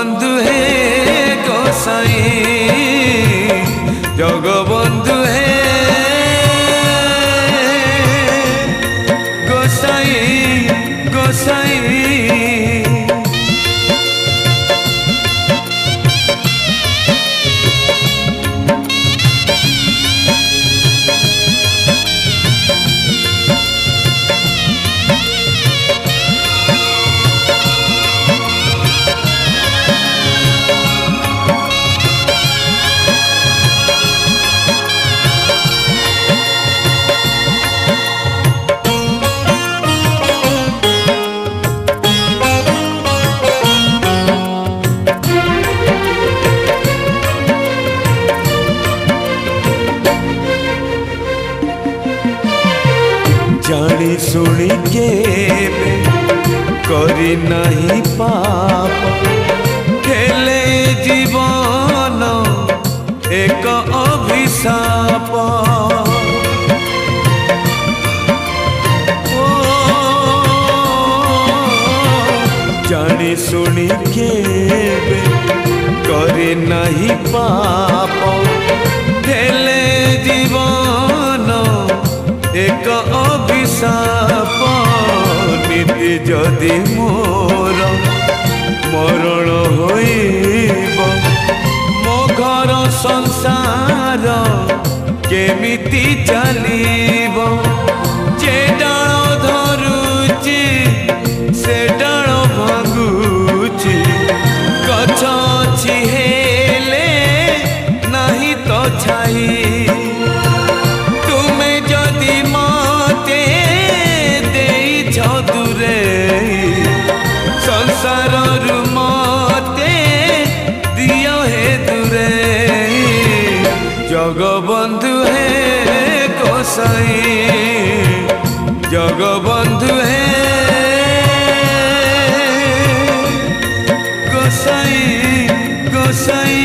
जगबंधु हे गोसाई जगबंधु हे गोसाई गोसाई जानी सुनी के करी नहीं पाप खेले जीवन एक अभिशाप जानी सुनी के करी नहीं पाप खेले जीवन एक अभिशाप नीति जदि मोर मरण होइब मो घर संसार केमिति चलिब जे डाल धरुची से डाल भांगुची गछ अछि हेले नहीं तो छाई संसार मते दियो हे दूरे जगबंधु हे गोसाई जगबंधु हे गोसाई गोसाई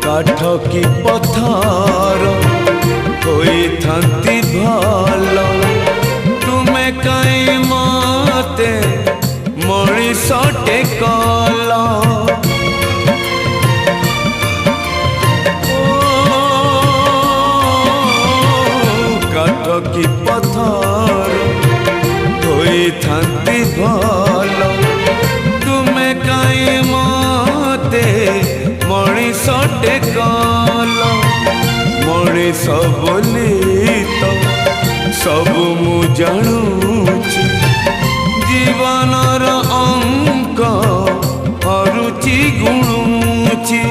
काठ की पत्थर होई थांती भल तुमे कई मते मणिषटे कल काठ की पत्थर होई थांती भल तुमे कई मते मणिषटे कल मणिष बोली तो सब मु जानुची जीवनर अंक हरुचि गुणुची